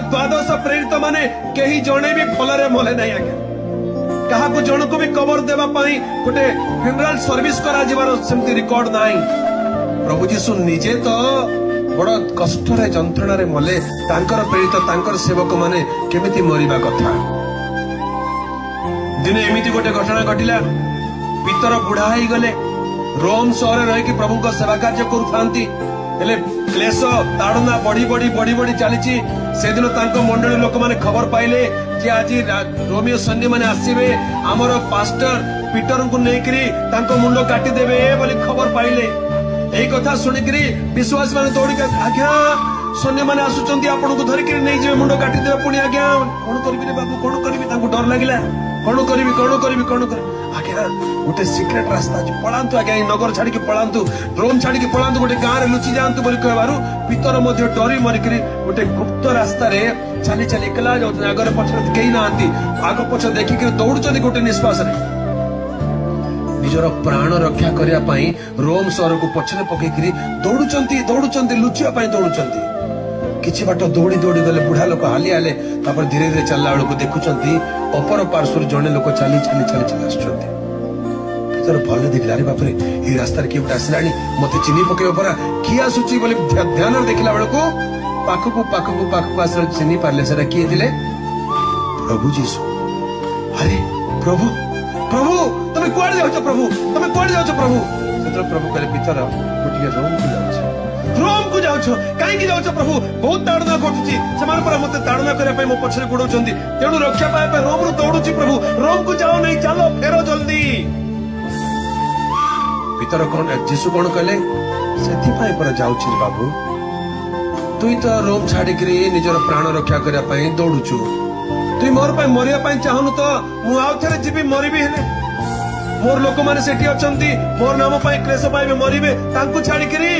द्वादश प्रेरित माने कहीं जड़े भी भलरे मले नहीं आज्ञा क्या जन को भी कवर देवाई गोटे फ्यूनराल सर्विस करा सेमती रिकॉर्ड नहीं। प्रभु जीशु निजे तो बड़ कष्ट जंत्रणा मले तांकर प्रेरित तांकर सेवक माने केमिति मरिबा कथा। दिने एमिति गोटे घटना घटिला पितर बुढ़ा हो गले रोम सहर रही प्रभु को सेवा कार्य करुथांती हेले क्लेश ताड़ना बढ़ी बढ़ी बढ़ी बढ़ी चली से दिन मंडली लोक मैंने खबर पाइले जे आज रोमियो सैन्य मैंने आसवे आमर पास्टर पीटर को लेकर मुंड काटिदेवे बोली खबर पाइले। यही कथा शुणिक विश्वास मैंने दौड़ आज्ञा सैन्य मैंने आसुंच आपन को धरिक नहीं जाए मुंड काटिदेवे पुणी आज्ञा कौन करी बाबू कौन करी डर लगे कौन करी आज्ञा गोटे सिक्रेट रास्ता अच्छे पलांतु आज्ञा नगर छाड़ी पलांतु रोम छाड़ी पलांतु गोटे गाँव में लुचि जातु बोली कहबारू पितर मध्य डरी मरिक गोटे गुप्त रास्ता चली चली एकला जाऊँ आगे पछे कई ना आग पछ देखिक दौड़ गोटे निश्वास निजर प्राण रक्षा करने रोम सहर को पछरे पकईकि दौड़ लुचिया दौड़ किछि बाट दौड़ी दौड़ी गले बुढ़ा लोक हालिया हेले धीरे धीरे चलला बेलू देखुं अपर पार्श्वर जड़े लोक चली चली चली चली आसुच्च भले देखला रे बापरे ये रास्ता किए गोटे आसला मत चिन्ह पकेब परा किए आसुची ध्यान देखला बेलू पाखक आस चिन्ह पारे से किए थे प्रभु जीशु। अरे प्रभु प्रभु तुम कुआड़े जाओ प्रभु तुम कुआड़े जाओ प्रभु से प्रभु कहले पितर गोटे रोम को जाओ कहीं जाओ प्रभु बहुत ताड़ना घटुची से मत ताड़ना करने मो पछरे गोड़ तेणु रक्षा पाए रोम रु दौड़ू प्रभु रोम को जाओ नहीं चलो फेर जल्दी। पितर कौन जीशु कौन कहले से जाऊँ बाबू तुई तो रोम छाड़िक निजर प्राण रक्षा करने दौड़ुचु तुई मोर मरिया चाहनु तो मु आउ थे जीवी मरबी हेले मोर लोक मैंने सेठी अछंती मोर नाम क्लेश पाइबे मरिबे तांकु छाड़िकरी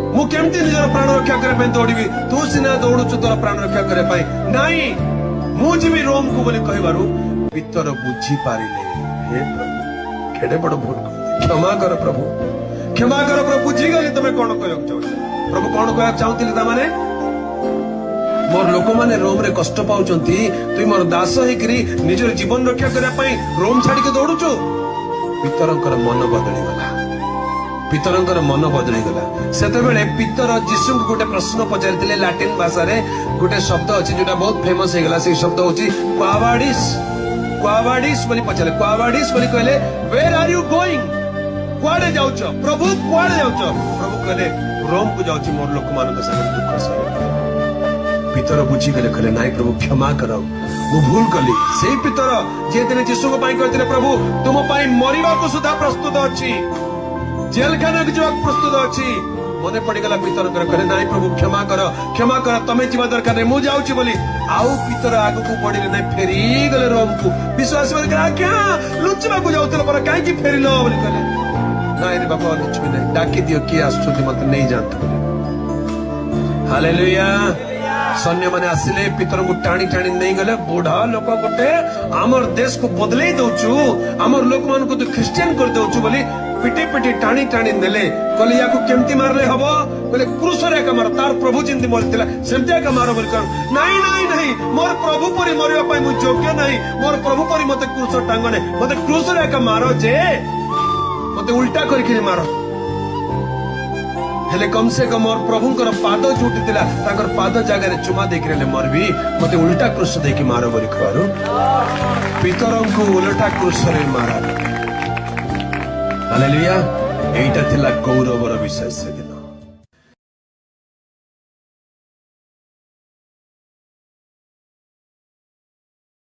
मु केमती निजर प्राण रक्षा करने दौड़ी तू सीना दौड़ुचु तोर प्राण रक्षा करने नहीं मु जीवी रोम को बोली कहबारू पितर बुझी पारिले हे प्रभु केडे बड़ भूल क्षमा कर प्रभु बुझी गली तुम कौन कह प्रभु कौन कह चाहूली माने मोर लोक मैंने रोम रे कष्ट पाउचंती तुई मोर दास होइकरी निजर जीवन रक्षा करने रोम छाड़ी के दौड़ुचु। पितरंकर मन बदली गला सेतेबेले पितर जीशु को गोटे प्रश्न पचारिथिले लैटिन भाषा रे गोटे शब्द अछि जोटा बहुत फेमस हे गला से शब्द होछि क्वावाडिस बोली पचारे क्वावाडिस बोली कहले वेयर आर यू गोइंग कुआडे जाउछ प्रभु कुआडे जाउछ प्रभु कहले रोम को जाउछि मोर लोक मानक संग दुख सह पितर बुझी गले कहले नाई प्रभु क्षमा करो मु भूल कली से पितर जे दिन जीशु को पाई कहथिले प्रभु तुम पाई मरिबा को सुधा प्रस्तुत अछि जेलखाना को जाक प्रस्तुत अछि मने पड़गला पितर कहले नाई प्रभु क्षमा कर तमे जीवा दरकार नहीं मु जाउछि बोली आउ पितर आगु को पड़िले नहीं फेरी गले रोम को विश्वास क्या लुचिबा को जाउतल पर काहे की फेरिलो बोली कहले नाई रे बाबा लुचिबे नहीं डाकी दियो किए आछुती मत नहीं जानत। हालेलुया सैन्य माने आसिले पितर को टाणी टाणी नहीं गले बुढ़ा लोक गोटे आमर देश को बदले दउचु आमर लोक मान को तो क्रिश्चियन कर दउचु बोली पिटी पिटी टाणी टाणी नेले कहले या को केमती मारले हबो कहले क्रूसरे का मार तार प्रभु जिंदी मरतिला सेमते का मारो बोल कर नहीं नहीं नहीं मोर प्रभु परी मरिया पाई मु योग्य नहीं मोर प्रभु परी मते क्रूस टांगने मते क्रूसरे का मारो जे मते उल्टा करके मारो हेले कम से कम मोर प्रभुंकर पाद जोटी थिला ताकर पाद जगह रे चुमा देखिले मरबी मते उल्टा क्रूस देकी मारो बोली कहबारू पितरंको उल्टा क्रूस रे मारा। हालेलुया एटा थिला गौरवर विषय से।